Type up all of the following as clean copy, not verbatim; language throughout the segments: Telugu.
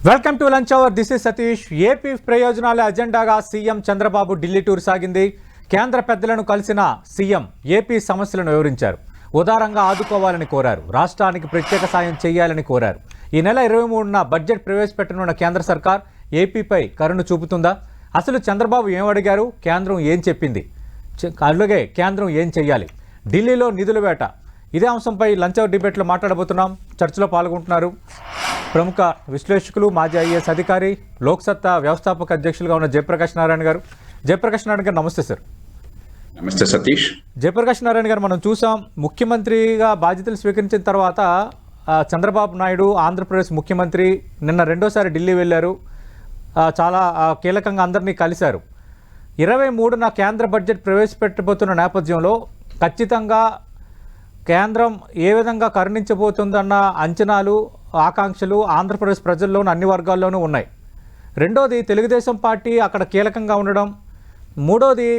Welcome to lunch hour. This is Satish. AP ప్రయోజనాల అజెండాగా సీఎం చంద్రబాబు ఢిల్లీ టూర్ సాగింది. కేంద్ర పెద్దలను కలిసిన సీఎం ఏపీ సమస్యలను వివరించారు. ఉదారంగా ఆదుకోవాలని కోరారు. రాష్ట్రానికి ప్రత్యేక సాయం చేయాలని కోరారు. ఈ నెల 23న బడ్జెట్ ప్రవేశపెట్టనున్న కేంద్ర సర్కార్ ఏపీపై కరుణ చూపుతుందా? అసలు చంద్రబాబు ఏం అడిగారు? కేంద్రం ఏం చెప్పింది? అలాగే కేంద్రం ఏం చెయ్యాలి? ఢిల్లీలో నిధుల వేట, ఇదే అంశంపై లంచ్ అవర్ డిబేట్లో మాట్లాడబోతున్నాం. చర్చలో పాల్గొంటున్నారు ప్రముఖ విశ్లేషకులు, మాజీ ఐఏఎస్ అధికారి, లోక్సత్తా వ్యవస్థాపక అధ్యక్షులుగా ఉన్న జయప్రకాష్ నారాయణ గారు. జయప్రకాష్ నారాయణ గారు నమస్తే సార్. నమస్తే సతీష్. జయప్రకాష్ నారాయణ గారు, మనం చూసాం ముఖ్యమంత్రిగా బాధ్యతలు స్వీకరించిన తర్వాత చంద్రబాబు నాయుడు ఆంధ్రప్రదేశ్ ముఖ్యమంత్రి నిన్న రెండోసారి ఢిల్లీ వెళ్ళారు. చాలా కీలకంగా అందరినీ కలిశారు. 23న కేంద్ర బడ్జెట్ ప్రవేశపెట్టబోతున్న నేపథ్యంలో ఖచ్చితంగా కేంద్రం ఏ విధంగా కరుణించబోతుందన్న అంచనాలు, ఆకాంక్షలు ఆంధ్రప్రదేశ్ ప్రజల్లోనూ అన్ని వర్గాల్లోనూ ఉన్నాయి. రెండోది తెలుగుదేశం పార్టీ అక్కడ కీలకంగా ఉండడం. మూడోది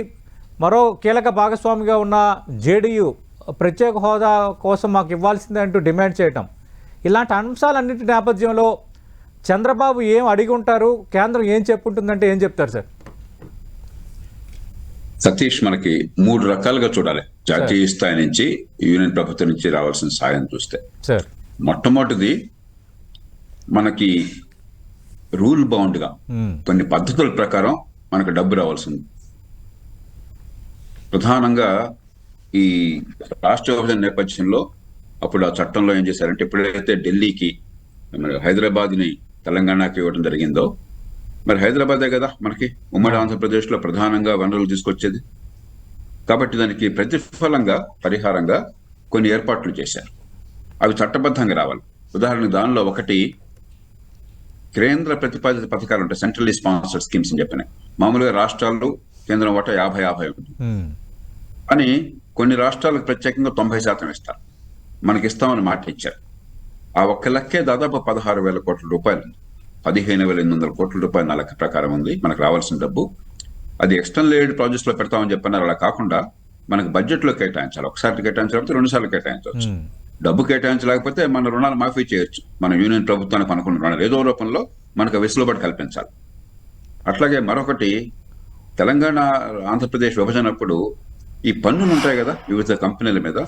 మరో కీలక భాగస్వామిగా ఉన్న జేడీయూ ప్రత్యేక హోదా కోసం మాకు ఇవ్వాల్సిందే అంటూ డిమాండ్ చేయటం. ఇలాంటి అంశాలన్నింటి నేపథ్యంలో చంద్రబాబు ఏం అడిగి ఉంటారు, కేంద్రం ఏం చెప్పుంటుందంటే ఏం చెప్తారు సార్? సతీష్, మనకి 3 రకాలుగా చూడాలి. జాతీయ స్థాయి నుంచి, యూనియన్ ప్రభుత్వం నుంచి రావాల్సిన సాయం చూస్తే, సార్ మొట్టమొదటిది మనకి రూల్ బౌండ్ గా కొన్ని పద్ధతుల ప్రకారం మనకు డబ్బు రావాల్సింది. ప్రధానంగా ఈ రాష్ట్ర విభజన నేపథ్యంలో అప్పుడు ఆ చట్టంలో ఏం చేశారంటే, ఎప్పుడైతే ఢిల్లీకి హైదరాబాద్ ని తెలంగాణకి ఇవ్వడం జరిగిందో, మరి హైదరాబాదే కదా మనకి ఉమ్మడి ఆంధ్రప్రదేశ్ లో ప్రధానంగా వనరులు తీసుకొచ్చేది. కాబట్టి దానికి ప్రతిఫలంగా, పరిహారంగా కొన్ని ఏర్పాట్లు చేశారు. అవి చట్టబద్ధంగా రావాలి. ఉదాహరణకు దానిలో ఒకటి కేంద్ర ప్రతిపాదిత పథకాలు ఉంటాయి, సెంట్రల్లీ స్పాన్సర్డ్ స్కీమ్స్ అని చెప్పినాయి. మామూలుగా రాష్ట్రాలు కేంద్రం వాటా 50-50 ఉంటుంది. అని కొన్ని రాష్ట్రాలకు ప్రత్యేకంగా 90% ఇస్తారు. మనకి ఇస్తామని మాట ఇచ్చారు. ఆ ఒక్క లెక్కే దాదాపు 16,000 కోట్ల రూపాయలు, 15,800 కోట్ల రూపాయలు నా లెక్క ప్రకారం ఉంది మనకు రావాల్సిన డబ్బు. అది ఎక్స్టర్నల్ ఎయిడ్ ప్రాజెక్ట్స్ లో పెడతామని చెప్పన్నారు. అలా కాకుండా మనకు బడ్జెట్ లో కేటాయించాలి. ఒకసారి కేటాయించకపోతే 2 సార్లు కేటాయించవచ్చు. డబ్బు కేటాయించలేకపోతే మన రుణాలు మాఫీ చేయొచ్చు. మన యూనియన్ ప్రభుత్వానికి అనుకున్న రుణాలు ఏదో రూపంలో మనకు వెసులుబాటు కల్పించాలి. అట్లాగే మరొకటి, తెలంగాణ ఆంధ్రప్రదేశ్ విభజనప్పుడు ఈ పన్నులు ఉంటాయి కదా వివిధ కంపెనీల మీద,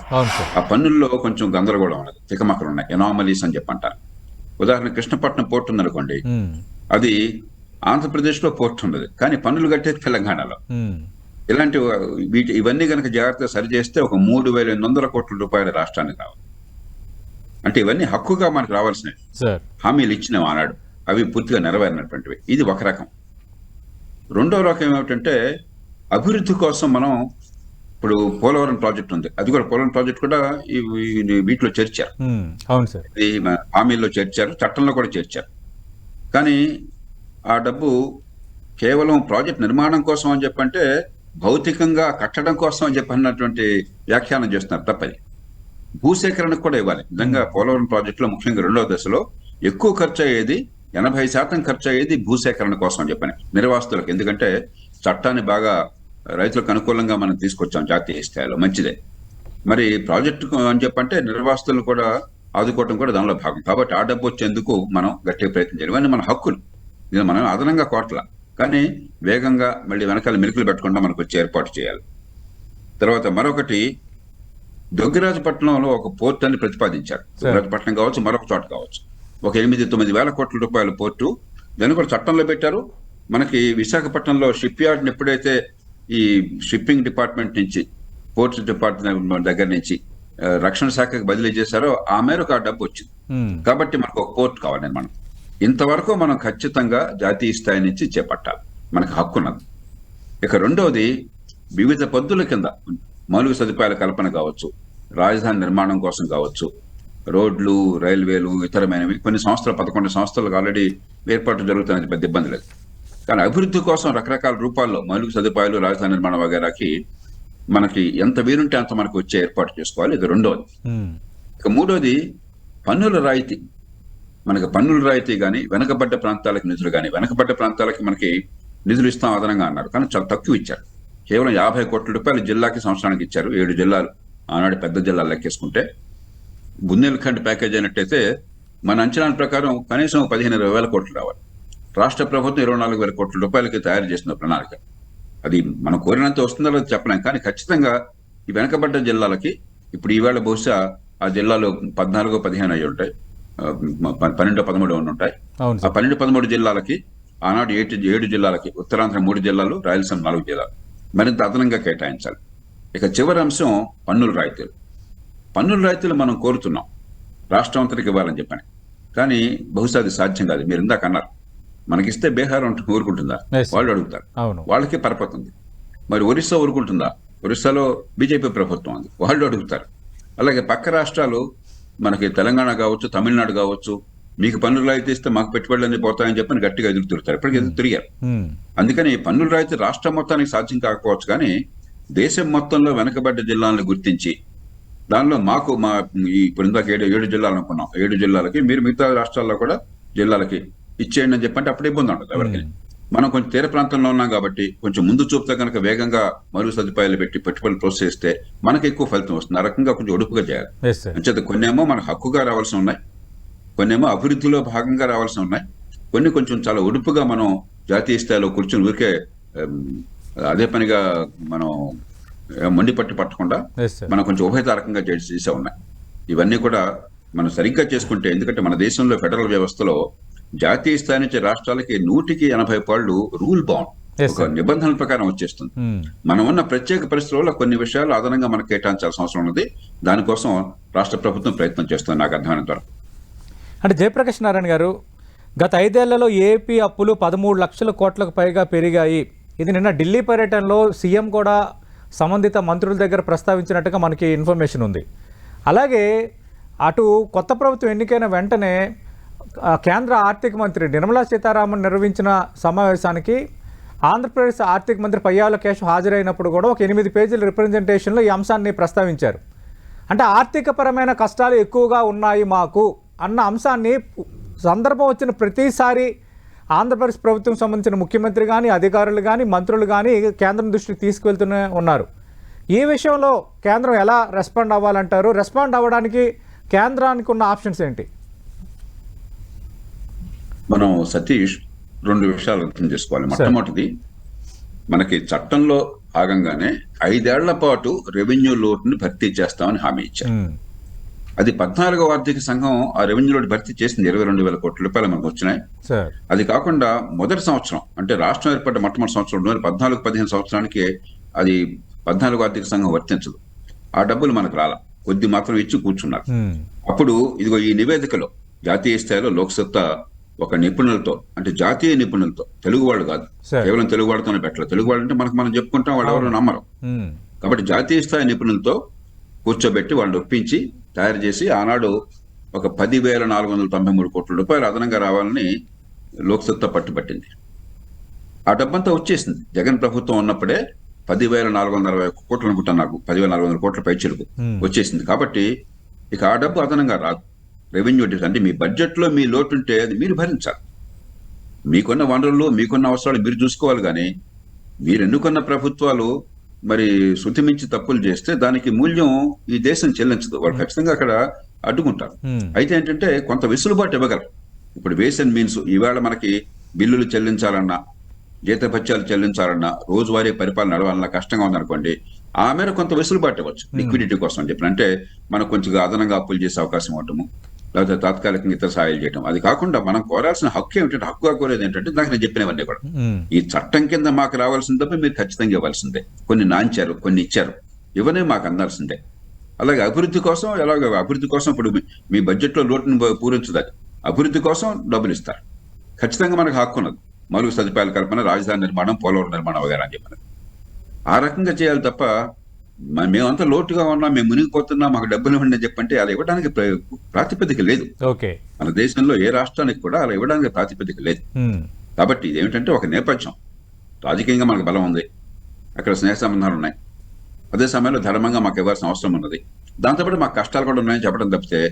ఆ పన్నుల్లో కొంచెం గందరగోళం ఉన్నది, తికమకలు ఉన్నాయి, ఎనామలీస్ అని చెప్పి అంటారు. ఉదాహరణ కృష్ణపట్నం పోర్ట్ ఉందనుకోండి, అది ఆంధ్రప్రదేశ్ లో పోర్ట్ ఉండదు, కానీ పన్నులు కట్టేది తెలంగాణలో. ఇలాంటి ఇవన్నీ కనుక జాగ్రత్తగా సరిచేస్తే ఒక 3,800 కోట్ల రూపాయల రాష్ట్రానికి రావాలి. అంటే ఇవన్నీ హక్కుగా మనకు రావాల్సినవి, హామీలు ఇచ్చినవి ఆనాడు, అవి పూర్తిగా నెరవేరినటువంటివి. ఇది ఒక రకం. రెండో రకం ఏమిటంటే, అభివృద్ధి కోసం మనం ఇప్పుడు పోలవరం ప్రాజెక్ట్ ఉంది, అది కూడా పోలవరం ప్రాజెక్ట్ కూడా వీటిలో చేర్చారు. అవును సార్, హామీల్లో చేర్చారు, చట్టంలో కూడా చేర్చారు. కానీ ఆ డబ్బు కేవలం ప్రాజెక్ట్ నిర్మాణం కోసం అని చెప్పంటే, భౌతికంగా కట్టడం కోసం అని చెప్పి అన్నటువంటి వ్యాఖ్యానం చేస్తున్నారు. తప్పది. భూసేకరణకు కూడా ఇవ్వాలి. నిజంగా పోలవరం ప్రాజెక్టులో ముఖ్యంగా 2వ దశలో ఎక్కువ ఖర్చు అయ్యేది, 80% ఖర్చు అయ్యేది భూసేకరణ కోసం అని చెప్పని నిర్వాసితులకు. ఎందుకంటే చట్టాన్ని బాగా రైతులకు అనుకూలంగా మనం తీసుకొచ్చాం జాతీయ స్థాయిలో, మంచిదే. మరి ప్రాజెక్టు అని చెప్పంటే నిర్వాసితులను కూడా ఆదుకోవటం కూడా దానిలో భాగం. కాబట్టి ఆ డబ్బు వచ్చేందుకు మనం గట్టిగా ప్రయత్నం చేయాలి. ఇవన్నీ మన హక్కులు, ఇది మనం అదనంగా కోట్ల, కానీ వేగంగా మళ్ళీ వెనకాల మెరుకులు పెట్టకుండా మనకు వచ్చి ఏర్పాటు చేయాలి. తర్వాత మరొకటి, దొగ్గిరాజపట్నంలో ఒక పోర్ట్ అని ప్రతిపాదించారు. దొగ్గిరాజపట్నం కావచ్చు, మరొక చోట కావచ్చు, ఒక 8-9 వేల కోట్ల రూపాయల పోర్టు, దాన్ని కూడా చట్టంలో పెట్టారు. మనకి విశాఖపట్నంలో షిప్ యార్డ్ని ఎప్పుడైతే ఈ షిప్పింగ్ డిపార్ట్మెంట్ నుంచి, పోర్ట్స్ డిపార్ట్మెంట్ దగ్గర నుంచి రక్షణ శాఖకు బదిలీ చేశారో ఆ మేరకు ఆ డబ్బు వచ్చింది. కాబట్టి మనకు ఒక పోర్ట్ కావాలి నిర్మాణం. ఇంతవరకు మనం ఖచ్చితంగా జాతీయ స్థాయి నుంచి చేపట్టాలి, మనకు హక్కున్నది. ఇక రెండవది, వివిధ పద్ధతుల కింద మౌలిక సదుపాయాల కల్పన కావచ్చు, రాజధాని నిర్మాణం కోసం కావచ్చు, రోడ్లు, రైల్వేలు, ఇతరమైనవి కొన్ని సంస్థలు, 11 సంస్థలకు ఆల్రెడీ ఏర్పాటు జరుగుతున్నది, పెద్ద ఇబ్బంది లేదు. కానీ అభివృద్ధి కోసం రకరకాల రూపాల్లో మౌలిక సదుపాయాలు, రాజధాని నిర్మాణం వగేరాకి మనకి ఎంత వీలుంటే అంత మనకు వచ్చే ఏర్పాటు చేసుకోవాలి. ఇది రెండవది. ఇక మూడోది, పన్నుల రాయితీ. మనకి పన్నుల రాయితీ కానీ, వెనకబడ్డ ప్రాంతాలకు నిధులు కానీ, వెనకబడ్డ ప్రాంతాలకి మనకి నిధులు ఇస్తాం అదనంగా అన్నారు, కానీ చాలా తక్కువ ఇచ్చారు. కేవలం 50 కోట్ల రూపాయలు జిల్లాకి సంవత్సరానికి ఇచ్చారు. 7 జిల్లాలు ఆనాడు పెద్ద జిల్లాలు లెక్కేసుకుంటే. బుందేల్ఖండ్ ప్యాకేజ్ అయినట్టయితే మన అంచనాల ప్రకారం కనీసం 15-20 వేల కోట్లు రావాలి. రాష్ట్ర ప్రభుత్వం 24,000 కోట్ల రూపాయలకి తయారు చేసిన ప్రణాళిక. అది మనం కోరినంత వస్తుందో లేదో చెప్పలేం, కానీ ఖచ్చితంగా ఈ వెనకబడ్డ జిల్లాలకి ఇప్పుడు ఈవేళ బహుశా ఆ జిల్లాలో 14-15 అయి ఉంటాయి, 12-13 ఉంటాయి. అవును ఆ సార్. 12-13 జిల్లాలకి ఆనాడు 7 జిల్లాలకి, ఉత్తరాంధ్ర 3 జిల్లాలు, రాయలసీమ 4 జిల్లాలు మరింత అదనంగా కేటాయించాలి. ఇక చివరి అంశం పన్నుల రాయితీలు. పన్నుల రాయితీలు మనం కోరుతున్నాం రాష్ట్రం అంతటికి ఇవ్వాలని చెప్పని, కానీ బహుశా అది సాధ్యం కాదు. మీరు ఇందాక అన్నారు మనకిస్తే బీహార్ ఊరుకుంటుందా? Yes, sir. వాళ్ళు అడుగుతారు, అవును. వాళ్ళకి పరపతి ఉంది. మరి ఒరిస్సా ఊరుకుంటుందా? ఒరిస్సాలో బీజేపీ ప్రభుత్వం ఉంది, వాళ్ళు అడుగుతారు. అలాగే పక్క రాష్ట్రాలు మనకి తెలంగాణ కావచ్చు, తమిళనాడు కావచ్చు, మీకు పన్నుల రాయితీ ఇస్తే మాకు పెట్టుబడులన్నీ పోతాయని చెప్పని గట్టిగా ఎదురు తిరుగుతారు. ఇప్పటికీ ఎదురు తిరిగారు. అందుకని పన్నుల రాయితీ రాష్ట్రం మొత్తానికి సాధ్యం కాకపోవచ్చు, కానీ దేశం మొత్తంలో వెనకబడ్డ జిల్లాలను గుర్తించి దానిలో మాకు ఇప్పుడు ఇందాక 7 జిల్లాలు అనుకున్నాం, 7 జిల్లాలకి మీరు మిగతా రాష్ట్రాల్లో కూడా జిల్లాలకి ఇచ్చేయండి అని చెప్పంటే అప్పుడు ఇబ్బంది ఉండదు ఎవరికి. మనం కొంచెం తీర ప్రాంతంలో ఉన్నాం కాబట్టి కొంచెం ముందు చూపుతా కనుక వేగంగా మరుగు సదుపాయాలు పెట్టి పెట్టుబడులు ప్రోత్సహిస్తే మనకు ఎక్కువ ఫలితం వస్తుంది. ఆ రకంగా కొంచెం ఒడుపుగా చేయాలి. Yes, sir. అంచేత కొన్నేమో మనకు హక్కుగా రావాల్సి ఉన్నాయి, కొన్నేమో అభివృద్ధిలో భాగంగా రావాల్సి ఉన్నాయి, కొన్ని కొంచెం చాలా ఒడుపుగా మనం జాతీయ స్థాయిలో కూర్చొని ఊరికే అదే పనిగా మనం మొండి పట్టకుండా Yes, sir. మనం కొంచెం ఉభయతారకంగా చేసే ఉన్నాయి. ఇవన్నీ కూడా మనం సరిగ్గా చేసుకుంటే, ఎందుకంటే మన దేశంలో ఫెడరల్ వ్యవస్థలో జాతీయ స్థాయి నుంచి రాష్ట్రాలకి 100% పాళ్ళు రూల్ బౌండ్ Yes, ఒక sir. నిబంధనల ప్రకారం వచ్చేస్తుంది. మనం ఉన్న ప్రత్యేక పరిస్థితుల్లో కొన్ని విషయాలు అదనంగా మనకు కేటాయించాల్సిన అవసరం ఉన్నది. దానికోసం రాష్ట్ర ప్రభుత్వం ప్రయత్నం చేస్తుంది నాకు అర్థమైనంత వరకు. అంటే జయప్రకాష్ నారాయణ గారు, గత 5 ఏళ్లలో ఏపీ అప్పులు 13 లక్షల కోట్లకు పైగా పెరిగాయి. ఇది నిన్న ఢిల్లీ పర్యటనలో సీఎం కూడా సంబంధిత మంత్రుల దగ్గర ప్రస్తావించినట్టుగా మనకి ఇన్ఫర్మేషన్ ఉంది. అలాగే అటు కొత్త ప్రభుత్వం ఎన్నికైన వెంటనే కేంద్ర ఆర్థిక మంత్రి నిర్మలా సీతారామన్ నిర్వహించిన సమావేశానికి ఆంధ్రప్రదేశ్ ఆర్థిక మంత్రి పయ్యావుల కేశవ్ హాజరైనప్పుడు కూడా ఒక 8 పేజీల రిప్రజెంటేషన్లో ఈ అంశాన్ని ప్రస్తావించారు. అంటే ఆర్థికపరమైన కష్టాలు ఎక్కువగా ఉన్నాయి మాకు అన్న అంశాన్ని సందర్భం వచ్చిన ప్రతిసారి ఆంధ్రప్రదేశ్ ప్రభుత్వం సంబంధించిన ముఖ్యమంత్రి కానీ, అధికారులు కానీ, మంత్రులు కానీ కేంద్రం దృష్టికి తీసుకువెళ్తూనే ఉన్నారు. ఈ విషయంలో కేంద్రం ఎలా రెస్పాండ్ అవ్వాలంటారు? రెస్పాండ్ అవ్వడానికి కేంద్రానికి ఉన్న ఆప్షన్స్ ఏంటి? మనం సతీష్ 2 విషయాలు అర్థం చేసుకోవాలి. మొట్టమొదటిది, మనకి చట్టంలో భాగంగానే 5 ఏళ్ల పాటు రెవెన్యూ లోటుని భర్తీ చేస్తామని హామీ ఇచ్చారు. అది 14వ ఆర్థిక సంఘం ఆ రెవెన్యూ లోటు భర్తీ చేసింది. 22,000 కోట్ల రూపాయలు మనకు వచ్చినాయి. అది కాకుండా మొదటి సంవత్సరం అంటే రాష్ట్రం ఏర్పడ్డ మొట్టమొదటి సంవత్సరం 2014-15 సంవత్సరానికి అది 14వ ఆర్థిక సంఘం వర్తించదు. ఆ డబ్బులు మనకు రాల, కొద్ది మాత్రం ఇచ్చి కూర్చున్నారు. అప్పుడు ఇదిగో ఈ నివేదికలో జాతీయ స్థాయిలో లోక్సత్తా ఒక నిపుణులతో, అంటే జాతీయ నిపుణులతో, తెలుగు వాళ్ళు కాదు, కేవలం తెలుగు వాళ్ళతోనే పెట్టలేదు. తెలుగు వాళ్ళు అంటే మనం చెప్పుకుంటాం, వాళ్ళు ఎవరు నమ్మరు. కాబట్టి జాతీయ స్థాయి నిపుణులతో కూర్చోబెట్టి వాళ్ళు ఒప్పించి తయారు చేసి ఆనాడు ఒక 10,493 కోట్ల రూపాయలు అదనంగా రావాలని లోక్సత్తా పట్టుబట్టింది. ఆ డబ్బంతా వచ్చేసింది. జగన్ ప్రభుత్వం ఉన్నప్పుడే 10,460 కోట్లు అనుకుంటా, నాకు 10,400 కోట్ల పైచిలుకు వచ్చేసింది. కాబట్టి ఇక ఆ డబ్బు అదనంగా రాదు. రెవెన్యూ అంటే మీ బడ్జెట్లో మీ లోటు ఉంటే అది మీరు భరించాలి. మీకున్న వనరులు, మీకున్న అవసరాలు మీరు చూసుకోవాలి. కానీ మీరు ఎన్నుకున్న ప్రభుత్వాలు మరి శృతి మించి తప్పులు చేస్తే దానికి మూల్యం ఈ దేశం చెల్లించదు. వాళ్ళు ఖచ్చితంగా అక్కడ అడ్డుకుంటారు. అయితే ఏంటంటే కొంత వెసులుబాటు ఇవ్వగలరు. ఇప్పుడు వేస్ అండ్ మీన్స్, ఈవేళ మనకి బిల్లులు చెల్లించాలన్నా, జీతభత్యాలు చెల్లించాలన్నా, రోజువారీ పరిపాలన నడవాలన్నా కష్టంగా ఉందనుకోండి, ఆ మేర కొంత వెసులుబాటు ఇవ్వచ్చు లిక్విడిటీ కోసం అని చెప్పిన. అంటే మనకు కొంచెం అదనంగా అప్పులు చేసే అవకాశం ఉండటము, లేకపోతే తాత్కాలికంగా ఇతర సహాయాలు చేయడం. అది కాకుండా మనం కోరాల్సిన హక్కు ఏమిటంటే, హక్కుగా కోరేది ఏంటంటే నాకు నేను చెప్పినవన్నీ కూడా ఈ చట్టం కింద మాకు రావాల్సింది తప్ప మీరు ఖచ్చితంగా ఇవ్వాల్సిందే. కొన్ని నాంచారు, కొన్ని ఇచ్చారు, ఇవనే మాకు అందాల్సిందే. అలాగే అభివృద్ధి కోసం, ఎలాగో అభివృద్ధి కోసం ఇప్పుడు మీ బడ్జెట్లో లోటును పూరించదు, అభివృద్ధి కోసం డబ్బులు ఇస్తారు. ఖచ్చితంగా మనకు హక్కు ఉన్నది. మరుగు సదుపాయాల కల్పన, రాజధాని నిర్మాణం, పోలవరం నిర్మాణం వగేరా అని చెప్పినది. ఆ రకంగా చేయాలి తప్ప మేమంతా లోటుగా ఉన్నా, మేము మునిగిపోతున్నా, మాకు డబ్బులు ఇవ్వండి అని చెప్పంటే అలా ఇవ్వడానికి ప్రాతిపదిక లేదు. మన దేశంలో ఏ రాష్ట్రానికి కూడా అలా ఇవ్వడానికి ప్రాతిపదిక లేదు. కాబట్టి ఇదేమిటంటే ఒక నేపథ్యం. రాజకీయంగా మనకు బలం ఉంది, అక్కడ స్నేహ సంబంధాలు ఉన్నాయి, అదే సమయంలో ధర్మంగా మాకు ఇవ్వాల్సిన అవసరం ఉన్నది. దాంతోపాటు మాకు కష్టాలు కూడా ఉన్నాయని చెప్పడం తప్పితే,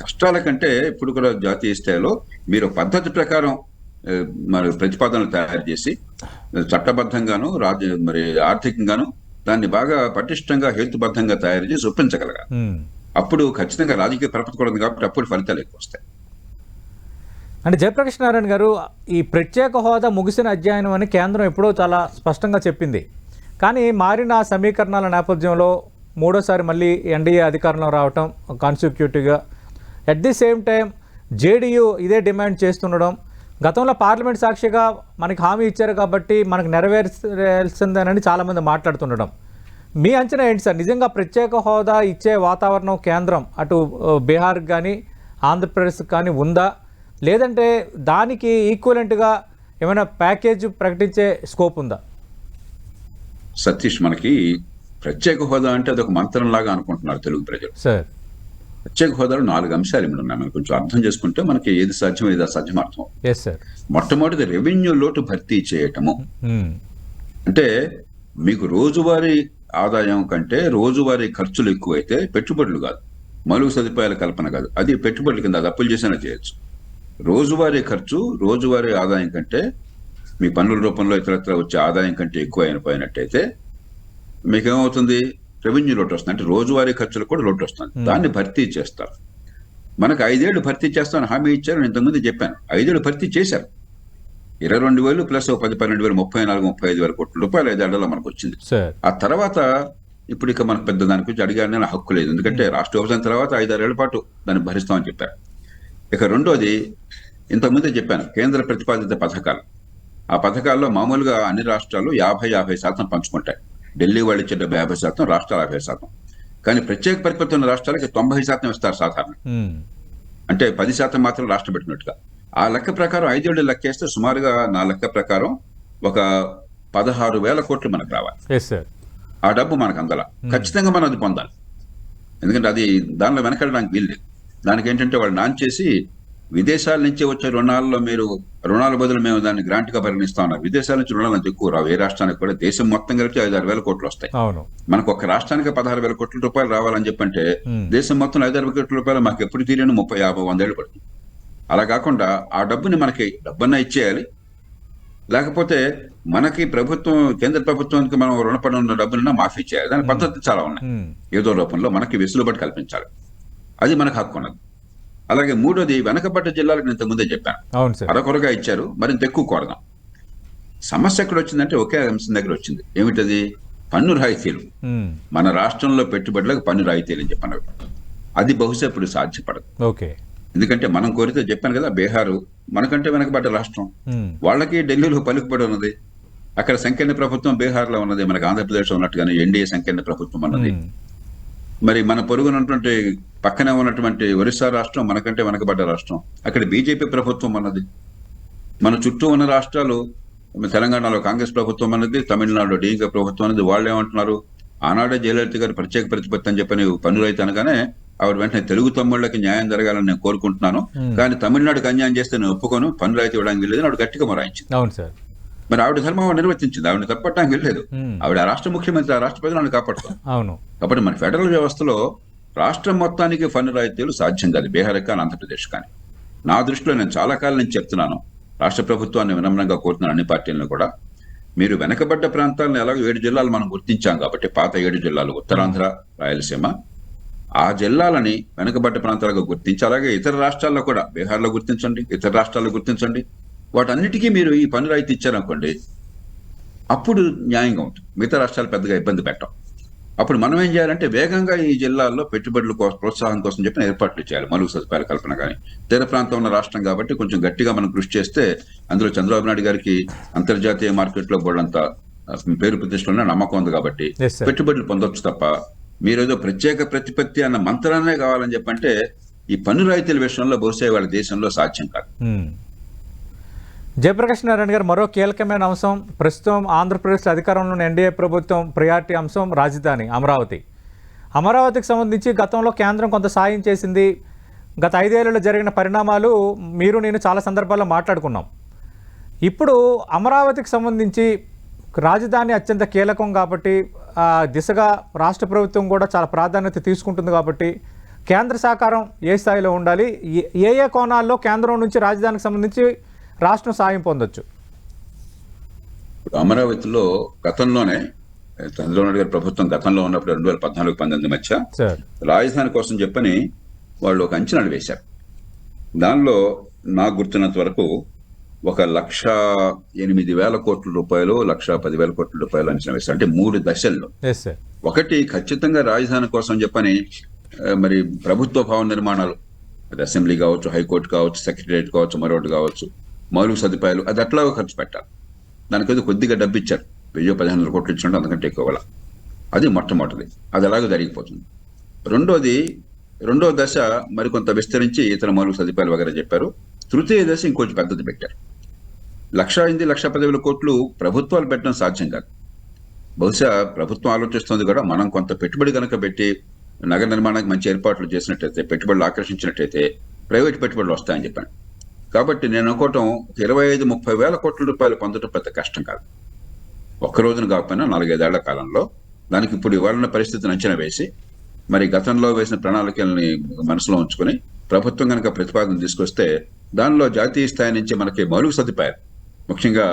కష్టాల కంటే ఇప్పుడు కూడా జాతీయ స్థాయిలో మీరు పద్ధతి ప్రకారం మరి ప్రతిపాదనలు తయారు చేసి చట్టబద్ధంగాను మరి ఆర్థికంగాను దాన్ని బాగా పటిష్టంగా హేతుబద్ధంగా తయారు చేసి ఒప్పించగలగాలి. అప్పుడు ఖచ్చితంగా రాజకీయ పరపతి కూడా ఉంది కాబట్టి అప్పుడు ఫలితాలు ఎక్కువ వస్తాయి. అంటే జయప్రకాష్ నారాయణ గారు, ఈ ప్రత్యేక హోదా ముగిసిన అధ్యయనం అని కేంద్రం ఎప్పుడో చాలా స్పష్టంగా చెప్పింది. కానీ మారిన సమీకరణాల నేపథ్యంలో మూడోసారి మళ్ళీ ఎన్డీఏ అధికారంలో రావటం కాన్స్టిట్యూటివ్గా, at the same time JDU ఇదే డిమాండ్ చేస్తుండడం, గతంలో పార్లమెంట్ సాక్షిగా మనకి హామీ ఇచ్చారు కాబట్టి మనకు నెరవేర్చాల్సిందేనని చాలామంది మాట్లాడుతుండడం. మీ అంచనా ఏంటి సార్? నిజంగా ప్రత్యేక హోదా ఇచ్చే వాతావరణం కేంద్రం అటు బీహార్కి కానీ ఆంధ్రప్రదేశ్కి కానీ ఉందా, లేదంటే దానికి ఈక్వలెంట్గా ఏమైనా ప్యాకేజ్ ప్రకటించే స్కోప్ ఉందా? సతీష్, మనకి ప్రత్యేక హోదా అంటే అదొక మంత్రంలాగా అనుకుంటున్నారు తెలుగు ప్రజలు. సార్, ప్రత్యేక హోదాలో 4 అంశాలు ఏమి ఉన్నాయి, మనం కొంచెం అర్థం చేసుకుంటే మనకి ఏది సాధ్యం ఏది అసాధ్యం అర్థం. Yes sir. మొట్టమొదటి రెవెన్యూ లోటు భర్తీ చేయటము. అంటే మీకు రోజువారీ ఆదాయం కంటే రోజువారీ ఖర్చులు ఎక్కువైతే పెట్టుబడులు కాదు, మౌలిక సదుపాయాల కల్పన కాదు, అది పెట్టుబడుల కింద అది అప్పులు చేసినా చేయొచ్చు. రోజువారీ ఖర్చు రోజువారీ ఆదాయం కంటే మీ పన్నుల రూపంలో ఇతరత్ర వచ్చే ఆదాయం కంటే ఎక్కువ అయిపోయినట్టయితే మీకేమవుతుంది? రెవెన్యూ లోటు వస్తుంది. అంటే రోజువారీ ఖర్చులు కూడా లోటు వస్తుంది, దాన్ని భర్తీ చేస్తారు. మనకు 5 ఏళ్ళు భర్తీ చేస్తామని హామీ ఇచ్చారు. నేను ఇంతకుముందు చెప్పాను, 5 ఏళ్ళు భర్తీ చేశారు. 22,000 ప్లస్ 10-12,000 34-35,000 కోట్ల రూపాయలు 5 ఏళ్లలో మనకు వచ్చింది. ఆ తర్వాత ఇప్పుడు ఇక మనకు పెద్ద దాని గురించి అడిగానే హక్కు లేదు, ఎందుకంటే రాష్ట్ర విభజన తర్వాత 5-6 ఏళ్ల పాటు దాన్ని భరిస్తామని చెప్పారు. ఇక రెండోది, ఇంతకుముందే చెప్పాను, కేంద్ర ప్రతిపాదిత పథకాలు. ఆ పథకాల్లో మామూలుగా అన్ని రాష్ట్రాలు 50% పంచుకుంటాయి. ఢిల్లీ వాళ్ళు ఇచ్చే 50%, రాష్ట్రాలు 50%. కానీ ప్రత్యేక పరిస్థితులు ఉన్న రాష్ట్రాలకి 90% ఇస్తారు సాధారణ. అంటే 10% మాత్రం రాష్ట్రం పెట్టినట్టుగా. ఆ లెక్క ప్రకారం 5 ఏళ్ళు లెక్కేస్తే సుమారుగా నా లెక్క ప్రకారం ఒక 16,000 కోట్లు మనకు రావాలి. ఆ డబ్బు మనకు అందలా, ఖచ్చితంగా మనం అది పొందాలి. ఎందుకంటే అది దానిలో వెనకడానికి వీల్లేదు. దానికి ఏంటంటే వాళ్ళు నాన్ చేసి విదేశాల నుంచి వచ్చే రుణాల్లో మీరు రుణాల బదులు మేము దాన్ని గ్రాంట్ గా పరిగణిస్తా ఉన్నారు. విదేశాల నుంచి రుణాలు అంత ఎక్కువ రావు. ఏ రాష్ట్రానికి కూడా దేశం మొత్తం కలిపి 5-6 వేల కోట్లు వస్తాయి. మనకు ఒక రాష్ట్రానికి 16,000 కోట్ల రూపాయలు రావాలని చెప్పంటే దేశం మొత్తం 5-6 కోట్ల రూపాయలు మాకు ఎప్పుడు తీరేను 30-50-100 ఏళ్ళు పడుతుంది. అలా కాకుండా ఆ డబ్బుని మనకి డబ్బన్నా ఇచ్చేయాలి, లేకపోతే మనకి ప్రభుత్వం కేంద్ర ప్రభుత్వానికి మనం రుణపడి ఉన్న డబ్బులన్నా మాఫీ చేయాలి. దాని పద్ధతి చాలా ఉన్నాయి. ఏదో రూపంలో మనకి వెసులుబాటు కల్పించాలి, అది మనకు హక్కు ఉన్నది. అలాగే మూడోది, వెనకబడ్డ జిల్లాలకు నేను ఇంతకుముందే చెప్పాను, అరకొరగా ఇచ్చారు, మరింత ఎక్కువ కోరదాం. సమస్య ఎక్కడ వచ్చిందంటే ఒకే అంశం దగ్గర వచ్చింది. ఏమిటది? పన్ను రాయితీలు. మన రాష్ట్రంలో పెట్టుబడులకు పన్ను రాయితీలు అని చెప్పాను. అది బహుశా ఇప్పుడు సాధ్యపడదు. ఎందుకంటే మనం కోరితే చెప్పాను కదా, బీహారు మనకంటే వెనకబడ్డ రాష్ట్రం, వాళ్ళకి ఢిల్లీలో పలుకుబడి ఉన్నది. అక్కడ సంకీర్ణ ప్రభుత్వం బీహార్లో ఉన్నది, మనకు ఆంధ్రప్రదేశ్ ఉన్నట్టుగానే ఎన్డీఏ సంకీర్ణ ప్రభుత్వం ఉన్నది. మరి మన పొరుగునటువంటి పక్కనే ఉన్నటువంటి ఒరిస్సా రాష్ట్రం మనకంటే వెనకబడ్డ రాష్ట్రం, అక్కడ బీజేపీ ప్రభుత్వం ఉన్నది. మన చుట్టూ ఉన్న రాష్ట్రాలు, తెలంగాణలో కాంగ్రెస్ ప్రభుత్వం అన్నది, తమిళనాడులో డీఎంకే ప్రభుత్వం అనేది. వాళ్ళు ఏమంటున్నారు? ఆనాడే జయలలిత గారు ప్రత్యేక ప్రతిపత్తి అని చెప్పని పన్ను రైతు అనగానే ఆవిడ వెంటనే తెలుగు తమ్ముళ్ళకి న్యాయం జరగాలని నేను కోరుకుంటున్నాను, కానీ తమిళనాడుకి అన్యాయం చేస్తే నేను ఒప్పుకోను, పన్ను రైతు ఇవ్వడానికి వెళ్ళేది ఆవిడ గట్టిగా మొరాయించింది. మరి ఆవిడ ధర్మం నిర్వర్తించింది, ఆవిడని తప్పట్టడానికి వెళ్ళలేదు. ఆవిడ రాష్ట్ర ముఖ్యమంత్రి, ఆ రాష్ట్ర ప్రజలను కాపాడుతారు. కాబట్టి మన ఫెడరల్ వ్యవస్థలో రాష్ట్రం మొత్తానికి పన్ను రాయితీలు సాధ్యం కాదు, బీహార్ కానీ ఆంధ్రప్రదేశ్ కానీ. నా దృష్టిలో నేను చాలా కాలం నుంచి చెప్తున్నాను, రాష్ట్ర ప్రభుత్వాన్ని వినమ్రంగా కోరుతున్నాను, అన్ని పార్టీలను కూడా, మీరు వెనకబడ్డ ప్రాంతాలను ఎలాగో 7 జిల్లాలు మనం గుర్తించాం కాబట్టి, పాత 7 జిల్లాలు ఉత్తరాంధ్ర, రాయలసీమ, ఆ జిల్లాలని వెనకబడ్డ ప్రాంతాలుగా గుర్తించి, అలాగే ఇతర రాష్ట్రాల్లో కూడా బీహార్లో గుర్తించండి, ఇతర రాష్ట్రాల్లో గుర్తించండి, వాటన్నిటికీ మీరు ఈ పన్ను రాయితీ ఇచ్చారనుకోండి, అప్పుడు న్యాయంగా ఉంటుంది. మిగతా రాష్ట్రాలు పెద్దగా ఇబ్బంది పెట్టం. అప్పుడు మనం ఏం చేయాలంటే వేగంగా ఈ జిల్లాల్లో పెట్టుబడుల ప్రోత్సాహం కోసం చెప్పిన ఏర్పాట్లు చేయాలి, మౌలిక సదుపాయాల కల్పన. కానీ తీర ప్రాంతం ఉన్న రాష్ట్రం కాబట్టి కొంచెం గట్టిగా మనం కృషి చేస్తే, అందులో చంద్రబాబు నాయుడు గారికి అంతర్జాతీయ మార్కెట్లో బోర్డంత పేరు ప్రతిష్టలో నమ్మకం ఉంది కాబట్టి పెట్టుబడులు పొందొచ్చు తప్ప, మీరేదో ప్రత్యేక ప్రతిపత్తి అన్న మంత్రాన్నే కావాలని చెప్పంటే ఈ పన్ను రాయితీల విషయంలో బహుశా వాళ్ళ దేశంలో సాధ్యం కాదు. జయప్రకాష్ నారాయణ గారు, మరో కీలకమైన అంశం, ప్రస్తుతం ఆంధ్రప్రదేశ్ అధికారంలో ఉన్న ఎన్డీఏ ప్రభుత్వం ప్రయారిటీ అంశం రాజధాని అమరావతి. అమరావతికి సంబంధించి గతంలో కేంద్రం కొంత సాయం చేసింది. గత 5 ఏళ్లలో జరిగిన పరిణామాలు మీరు నేను చాలా సందర్భాల్లో మాట్లాడుకున్నాం. ఇప్పుడు అమరావతికి సంబంధించి రాజధాని అత్యంత కీలకం కాబట్టి, ఆ దిశగా రాష్ట్ర ప్రభుత్వం కూడా చాలా ప్రాధాన్యత తీసుకుంటుంది కాబట్టి, కేంద్ర సహకారం ఏ స్థాయిలో ఉండాలి, ఏ కోణాల్లో కేంద్రం నుంచి రాజధానికి సంబంధించి రాష్ట్రం సాయం పొందొచ్చు? ఇప్పుడు అమరావతిలో గతంలోనే చంద్రబాబు నాయుడు గారి ప్రభుత్వం గతంలో ఉన్నప్పుడు 2014-19 మధ్య రాజధాని కోసం చెప్పని వాళ్ళు ఒక అంచనాలు వేశారు. దానిలో నాకు గుర్తున్నంత వరకు 1,08,000 కోట్ల రూపాయలు, 1,10,000 కోట్ల రూపాయలు అంచనా వేశారు. అంటే 3 దశల్లో. Yes sir. ఒకటి ఖచ్చితంగా రాజధాని కోసం చెప్పని మరి ప్రభుత్వ భవన నిర్మాణాలు, అది అసెంబ్లీ కావచ్చు, హైకోర్టు కావచ్చు, సెక్రటరియట్ కావచ్చు, మరొకటి కావచ్చు, మౌలిక సదుపాయాలు, అది అట్లా ఖర్చు పెట్టాలి. దానికైతే కొద్దిగా డబ్బు ఇచ్చారు, 1,000-1,500 కోట్లు ఇచ్చినట్టు, అంతకంటే ఎక్కువ వల్ల. అది మొట్టమొదటిది, అది అలాగే జరిగిపోతుంది. రెండో దశ మరికొంత విస్తరించి ఇతర మౌలిక సదుపాయాలు వగైరా చెప్పారు. తృతీయ దశ ఇంకొంచెం పెద్దది పెట్టారు. 1,10,000 కోట్లు ప్రభుత్వాలు పెట్టడం సాధ్యం కాదు. బహుశా ప్రభుత్వం ఆలోచిస్తుంది కూడా, మనం కొంత పెట్టుబడి కనుక పెట్టి నగర నిర్మాణానికి మంచి ఏర్పాట్లు చేసినట్టయితే, పెట్టుబడులు ఆకర్షించినట్టయితే ప్రైవేట్ పెట్టుబడులు వస్తాయని చెప్పాను. కాబట్టి నేను అనుకోవటం 25-30 వేల కోట్ల రూపాయలు పొందడం పెద్ద కష్టం కాదు. ఒక్క రోజున కాకపోయినా 4-5 ఏళ్ల కాలంలో. దానికి ఇప్పుడు ఇవాళ పరిస్థితిని అంచనా వేసి, మరి గతంలో వేసిన ప్రణాళికల్ని మనసులో ఉంచుకొని ప్రభుత్వం కనుక ప్రతిపాదన తీసుకొస్తే, దానిలో జాతీయ స్థాయి నుంచి మనకి మౌలిక సదుపాయాలు, ముఖ్యంగా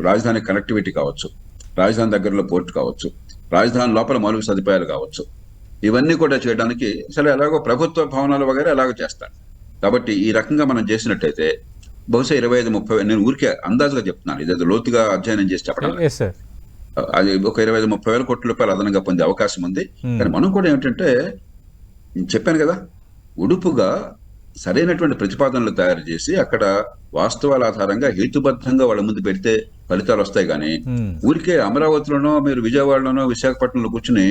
రాజధాని కనెక్టివిటీ కావచ్చు, రాజధాని దగ్గరలో పోర్టు కావచ్చు, రాజధాని లోపల మౌలిక సదుపాయాలు కావచ్చు, ఇవన్నీ కూడా చేయడానికి సరే ఎలాగో ప్రభుత్వ భవనాలు వగైరా ఎలాగో చేస్తారు. కాబట్టి ఈ రకంగా మనం చేసినట్టయితే బహుశా 25-30, నేను ఊరికే అందాజుగా చెప్తున్నాను, ఇదేదో లోతుగా అధ్యయనం చేసి చెప్పడం, అది ఒక 25-30 వేల కోట్ల రూపాయలు అదనంగా పొందే అవకాశం ఉంది. కానీ మనం కూడా ఏమిటంటే, చెప్పాను కదా, ఉడుపుగా సరైనటువంటి ప్రతిపాదనలు తయారు చేసి అక్కడ వాస్తవాల ఆధారంగా హేతుబద్ధంగా వాళ్ళ ముందు పెడితే ఫలితాలు వస్తాయి. కానీ ఊరికే అమరావతిలోనో మీరు విజయవాడలోనో విశాఖపట్నంలో కూర్చుని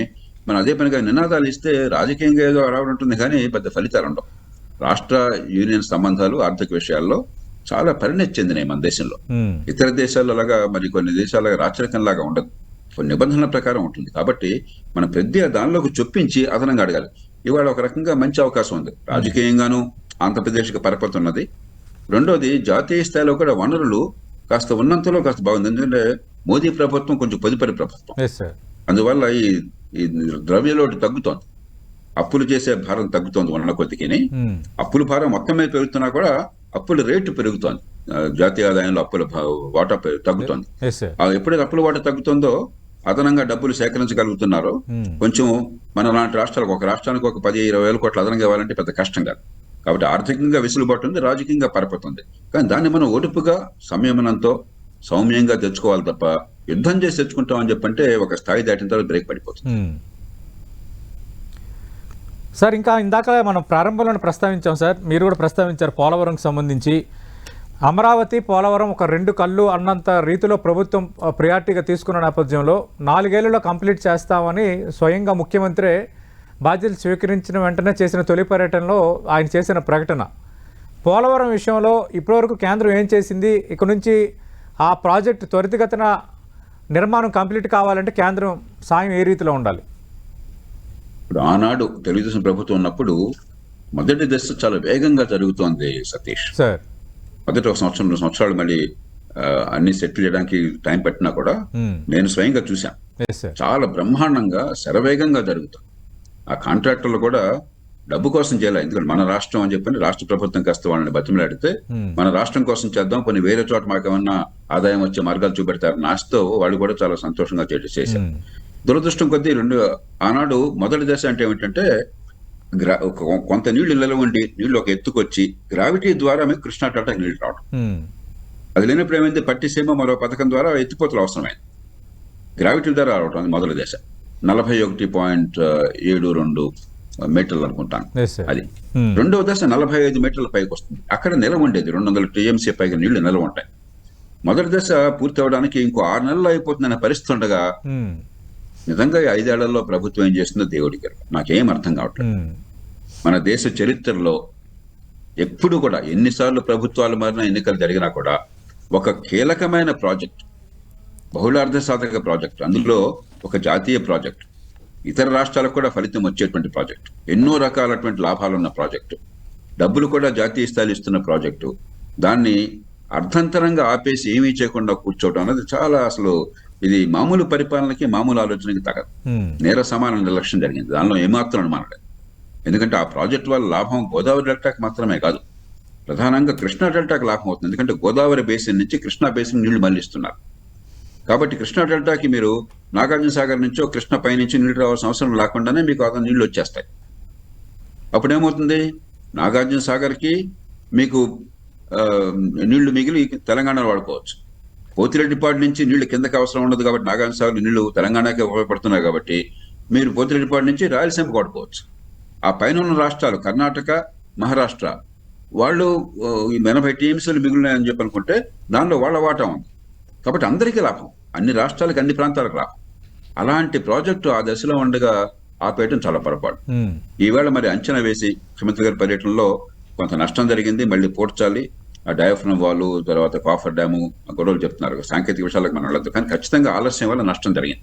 మనం అదే పనిగా నినాదాలు ఇస్తే రాజకీయంగా ఏదో అలా ఉంటుంది, కానీ పెద్ద ఫలితాలు ఉండవు. రాష్ట్ర యూనియన్ సంబంధాలు ఆర్థిక విషయాల్లో చాలా పరిణతి చెందినాయి మన దేశంలో. ఇతర దేశాల్లో లాగా, మరి కొన్ని దేశాల రాచరికంలాగా ఉండదు, కొన్ని నిబంధనల ప్రకారం ఉంటుంది. కాబట్టి మనం పెద్ద దానిలోకి చొప్పించి అదనంగా అడగాలి. ఇవాళ ఒక రకంగా మంచి అవకాశం ఉంది, రాజకీయంగాను ఆంధ్రప్రదేశ్కి పరపతి ఉన్నది. రెండోది, జాతీయ స్థాయిలో కూడా వనరులు కాస్త ఉన్నంతలో కాస్త బాగుంది. ఎందుకంటే మోదీ ప్రభుత్వం కొంచెం పొదుపరి ప్రభుత్వం, అందువల్ల ఈ ద్రవ్యలోటు తగ్గుతోంది, అప్పులు చేసే భారం తగ్గుతోంది ఉన్న కొద్దికి. అప్పుల భారం మొత్తం మీద పెరుగుతున్నా కూడా అప్పుల రేటు పెరుగుతోంది, జాతీయ ఆదాయంలో అప్పుల వాటా తగ్గుతోంది. ఎప్పుడైతే అప్పుల వాటా తగ్గుతుందో అదనంగా డబ్బులు సేకరించగలుగుతున్నారో, కొంచెం మన లాంటి రాష్ట్రాలకు, ఒక రాష్ట్రానికి ఒక 10-20 వేల కోట్లు అదనంగా ఇవ్వాలంటే పెద్ద కష్టం కాదు. కాబట్టి ఆర్థికంగా వెసులుబాటు ఉంది, రాజకీయంగా పరపతుంది. కానీ దాన్ని మనం ఓటుపుగా, సంయమనంతో, సౌమ్యంగా తెచ్చుకోవాలి తప్ప యుద్ధం చేసి తెచ్చుకుంటామని చెప్పంటే ఒక స్థాయి దాటిన తర్వాత బ్రేక్ పడిపోతుంది. సార్, ఇంకా ఇందాక మనం ప్రారంభంలో ప్రస్తావించాం సార్, మీరు కూడా ప్రస్తావించారు పోలవరంకి సంబంధించి. అమరావతి, పోలవరం ఒక 2 కళ్ళు అన్నంత రీతిలో ప్రభుత్వం ప్రియారిటీగా తీసుకున్న నేపథ్యంలో 4 ఏళ్లలో కంప్లీట్ చేస్తామని స్వయంగా ముఖ్యమంత్రి బాధ్యతలు స్వీకరించిన వెంటనే చేసిన తొలి పర్యటనలో ఆయన చేసిన ప్రకటన. పోలవరం విషయంలో ఇప్పటివరకు కేంద్రం ఏం చేసింది, ఇక నుంచి ఆ ప్రాజెక్టు త్వరితగతిన నిర్మాణం కంప్లీట్ కావాలంటే కేంద్రం సాయం ఏ రీతిలో ఉండాలి? ఇప్పుడు ఆనాడు తెలుగుదేశం ప్రభుత్వం ఉన్నప్పుడు మొదటి దశ చాలా వేగంగా జరుగుతోంది సతీష్ సార్. మొదటి 1 సంవత్సరం 2 సంవత్సరాలు మళ్ళీ అన్ని సెటిల్ చేయడానికి టైం పట్టినా కూడా నేను స్వయంగా చూశాను, చాలా బ్రహ్మాండంగా శరవేగంగా జరుగుతుంది. ఆ కాంట్రాక్టర్లు కూడా డబ్బు కోసం చేయాలి, ఎందుకంటే మన రాష్ట్రం అని చెప్పని రాష్ట్ర ప్రభుత్వం కాస్త వాళ్ళని బతిమలాడితే, మన రాష్ట్రం కోసం చేద్దాం, కొన్ని వేరే చోట మాకు ఏమన్నా ఆదాయం వచ్చే మార్గాలు చూపెడతారు నాశతో వాళ్ళు కూడా చాలా సంతోషంగా చేశారు. దురదృష్టం కొద్దీ ఆనాడు మొదటి దశ అంటే ఏమిటంటే, కొంత నీళ్లు నిలవండి, నీళ్లు ఒక ఎత్తుకొచ్చి గ్రావిటీ ద్వారా మీకు కృష్ణా డెల్టాకి నీళ్లు రావడం. అది లేనప్పుడు ఏమైంది, పట్టిసీమ మరో పథకం ద్వారా ఎత్తిపోతలు అవసరమైంది, గ్రావిటీ ద్వారా రావడం మొదటి దశ. 41.72 మీటర్లు అనుకుంటాను అది. రెండవ దశ 45 మీటర్ల పైకి వస్తుంది, అక్కడ నిలవ ఉండేది 200 TMC పైగా నీళ్లు నిలవ ఉంటాయి. మొదటి దశ పూర్తి అవడానికి ఇంకో 6 నెలలు అయిపోతుందనే పరిస్థితి ఉండగా నిజంగా 5 ఏళ్లలో ప్రభుత్వం ఏం చేస్తుందో దేవుడికి నాకేం అర్థం కావట్లేదు. మన దేశ చరిత్రలో ఎప్పుడు కూడా ఎన్నిసార్లు ప్రభుత్వాలు మారినా, ఎన్నికలు జరిగినా కూడా ఒక కీలకమైన ప్రాజెక్ట్, బహుళార్థ సాధక ప్రాజెక్ట్, అందులో ఒక జాతీయ ప్రాజెక్ట్, ఇతర రాష్ట్రాలకు కూడా ఫలితం వచ్చేటువంటి ప్రాజెక్టు, ఎన్నో రకాలటువంటి లాభాలు ఉన్న ప్రాజెక్టు, డబ్బులు కూడా జాతీయ స్థాయిలో ఇస్తున్న ప్రాజెక్టు, దాన్ని అర్థంతరంగా ఆపేసి ఏమీ చేయకుండా కూర్చోవడం అనేది చాలా, అసలు ఇది మామూలు పరిపాలనకి, మామూలు ఆలోచనకి తగదు. నేర సమాన నిర్లక్ష్యం జరిగింది, దానిలో ఏమాత్రం అనుమానలేదు. ఎందుకంటే ఆ ప్రాజెక్టు వల్ల లాభం గోదావరి డెల్టాకి మాత్రమే కాదు, ప్రధానంగా కృష్ణా డెల్టాకి లాభం అవుతుంది. ఎందుకంటే గోదావరి బేసిన్ నుంచి కృష్ణా బేసిన్ నీళ్లు మళ్లిస్తున్నారు. కాబట్టి కృష్ణా డెల్టాకి మీరు నాగార్జున సాగర్ నుంచో కృష్ణ పై నుంచి నీళ్లు రావాల్సిన అవసరం లేకుండానే మీకు అతను నీళ్లు వచ్చేస్తాయి. అప్పుడేమవుతుంది, నాగార్జున సాగర్కి మీకు ఆ, నీళ్లు మిగిలి తెలంగాణలో వాడుకోవచ్చు. పోతిరెడ్డిపాడు నుంచి నీళ్లు కిందకి అవసరం ఉండదు కాబట్టి నాగార్జున సాగర్ నీళ్లు తెలంగాణకే ఉపయోగపడుతున్నాయి కాబట్టి మీరు పోతిరెడ్డిపాడు నుంచి రాయలసీమకు వాడుకోవచ్చు. ఆ పైన ఉన్న రాష్ట్రాలు కర్ణాటక, మహారాష్ట్ర వాళ్ళు ఈ 80 టీఎంసీలు మిగిలినాయని చెప్పి అనుకుంటే దానిలో వాళ్ళ వాటా ఉంది. కాబట్టి అందరికీ లాభం, అన్ని రాష్ట్రాలకు అన్ని ప్రాంతాలకు లాభం. అలాంటి ప్రాజెక్టు ఆ దశలో ఉండగా ఆపేయటం చాలా పొరపాటు. ఈవేళ మరి అంచనా వేసి ముఖ్యమంత్రి గారి పర్యటనలో కొంత నష్టం జరిగింది, మళ్ళీ పూడ్చాలి, ఆ డయాఫ్రమ్ వాల్, తర్వాత కాఫర్ డ్యాము గొడవలు చెప్తున్నారు. సాంకేతిక విషయాలకు మనం వెళ్ళదు, కానీ ఖచ్చితంగా ఆలస్యం వల్ల నష్టం జరిగింది.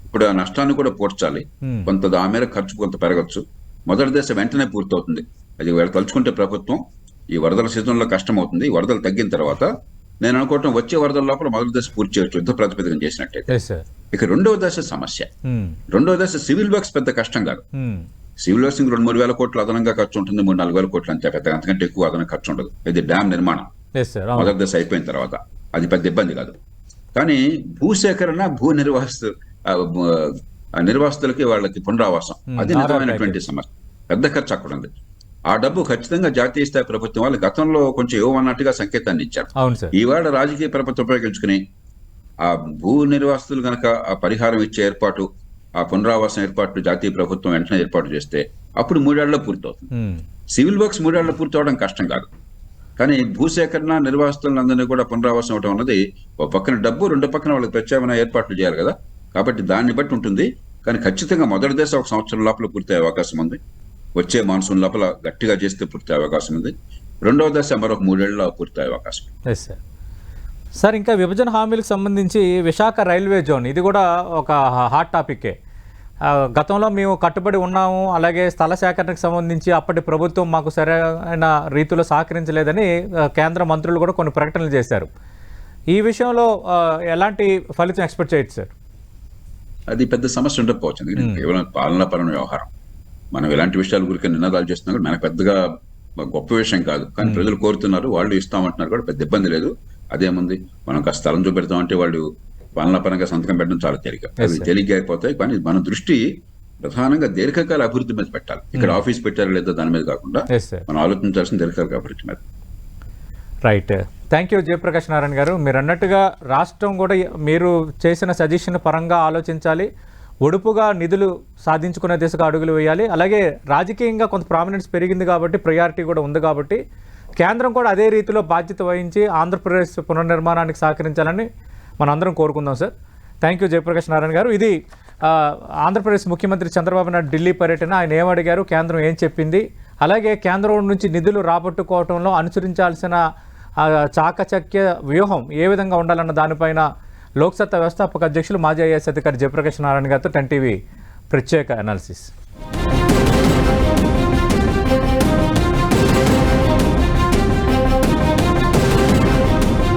ఇప్పుడు ఆ నష్టాన్ని కూడా పూడ్చాలి. కొంత ఆ మేర ఖర్చు కొంత పెరగచ్చు. మొదటి దశ వెంటనే పూర్తవుతుంది. అది వీళ్ళు తలుచుకుంటే ప్రభుత్వం ఈ వరదల సీజన్లో కష్టం అవుతుంది. ఈ వరదలు తగ్గిన తర్వాత నేను అనుకోవటం వచ్చే వరదల లోపల మొదటి దశ పూర్తి చేయొచ్చు, యుద్ధ ప్రాతిపదికన చేసినట్టయితే. ఇక రెండవ దశ సమస్య. రెండవ దశ సివిల్ వర్క్స్ పెద్ద కష్టం కాదు. సివిల్ వర్క్స్ 2-3 వేల కోట్లు అదనంగా ఖర్చు ఉంటుంది, 3-4 వేల కోట్లు అంతే, పెద్దగా అంతకంటే ఎక్కువ అదనంగా ఖర్చు ఉండదు. ఇది డ్యామ్ నిర్మాణం మొదటి దశ అయిపోయిన తర్వాత అది పెద్ద ఇబ్బంది కాదు. కానీ భూసేకరణ, భూ నిర్వాసితులకి వాళ్ళకి పునరావాసం అది నిజమైనటువంటి సమస్య. పెద్ద ఖర్చు అక్కడ ఉంది. ఆ డబ్బు ఖచ్చితంగా జాతీయ స్థాయి ప్రభుత్వం వాళ్ళు గతంలో కొంచెం ఇవ్వమన్నట్టుగా సంకేతాన్ని ఇచ్చారు. ఈవేళ రాజకీయ ప్రభుత్వం ఉపయోగించుకుని ఆ భూ నిర్వాసితులు గనక ఆ పరిహారం ఇచ్చే ఏర్పాటు, ఆ పునరావాసం ఏర్పాటు జాతీయ ప్రభుత్వం వెంటనే ఏర్పాటు చేస్తే అప్పుడు 3 ఏళ్లలో పూర్తవుతుంది. సివిల్ వర్క్స్ 3 ఏళ్లలో పూర్తి అవడం కష్టం కాదు. కానీ భూసేకరణ, నిర్వాసితులందరినీ కూడా పునరావాసం అవడం అన్నది ఒక పక్కన డబ్బు, రెండో పక్కన వాళ్ళకి ప్రత్యేకమైన ఏర్పాట్లు చేయాలి కదా. కాబట్టి దాన్ని బట్టి ఉంటుంది. కానీ ఖచ్చితంగా మొదటి దశ 1 సంవత్సరం లోపల పూర్తయ్యే అవకాశం ఉంది. వచ్చే మాన్సూన్ లోపల గట్టిగా చేస్తే పూర్తయ్యే అవకాశం ఉంది. రెండవ దశ మరొక 3 ఏళ్లలో పూర్తయ్యే అవకాశం. సార్, ఇంకా విభజన హామీలకు సంబంధించి విశాఖ రైల్వే జోన్ ఇది కూడా ఒక హాట్ టాపిక్కే. గతంలో మేము కట్టుబడి ఉన్నాము, అలాగే స్థల సేకరణకు సంబంధించి అప్పటి ప్రభుత్వం మాకు సరైన రీతిలో సహకరించలేదని కేంద్ర మంత్రులు కూడా కొన్ని ప్రకటనలు చేశారు. ఈ విషయంలో ఎలాంటి ఫలితం ఎక్స్పెక్ట్ చేయొచ్చు సార్? అది పెద్ద సమస్య ఉండకపోవచ్చు, కేవలం పాలనాపరమైన వ్యవహారం. మనం ఎలాంటి విషయాల గురించి నినాదాలు చేస్తున్నాం కూడా మనకు పెద్దగా గొప్ప విషయం కాదు. కానీ ప్రజలు కోరుతున్నారు, వాళ్ళు ఇస్తామంటున్నారు కూడా, పెద్ద ఇబ్బంది లేదు. అదేముంది, మనం కాస్త స్థలం చూపెడతామంటే వాళ్ళు పాలనాపరంగా సంతకం పెట్టడం చాలా తేలిక, అవి తేలిగ్గా అయిపోతాయి. కానీ మన దృష్టి ప్రధానంగా దీర్ఘకాల అభివృద్ధి మీద పెట్టాలి. ఇక్కడ ఆఫీస్ పెట్టారా లేదా దాని మీద కాకుండా మనం ఆలోచించాల్సిన దీర్ఘకాల అభివృద్ధి మీద. Right. Thank you Jayaprakash Narayana గారు. మీరు అన్నట్టుగా రాష్ట్రం కూడా మీరు చేసిన సజెషన్ పరంగా ఆలోచించాలి, ఒడుపుగా నిధులు సాధించుకునే దిశగా అడుగులు వేయాలి. అలాగే రాజకీయంగా కొంత ప్రామినెన్స్ పెరిగింది కాబట్టి, ప్రయారిటీ కూడా ఉంది కాబట్టి కేంద్రం కూడా అదే రీతిలో బాధ్యత వహించి ఆంధ్రప్రదేశ్ పునర్నిర్మాణానికి సహకరించాలని మనందరం కోరుకుందాం sir. Thank you Jayaprakash Narayana గారు. ఇది ఆంధ్రప్రదేశ్ ముఖ్యమంత్రి చంద్రబాబు నాయుడు ఢిల్లీ పర్యటన. ఆయన ఏమడిగారు, కేంద్రం ఏం చెప్పింది, అలాగే కేంద్రం నుంచి నిధులు రాబట్టుకోవడంలో అనుసరించాల్సిన చాకచక్య వ్యూహం ఏ విధంగా ఉండాలన్న దానిపైన లోక్సత్తా వ్యవస్థాపక అధ్యక్షులు మాజీ ఐఏఎస్ అధికారి జయప్రకాష్ నారాయణ గారితో 10 టీవీ ప్రత్యేక అనాలిసిస్.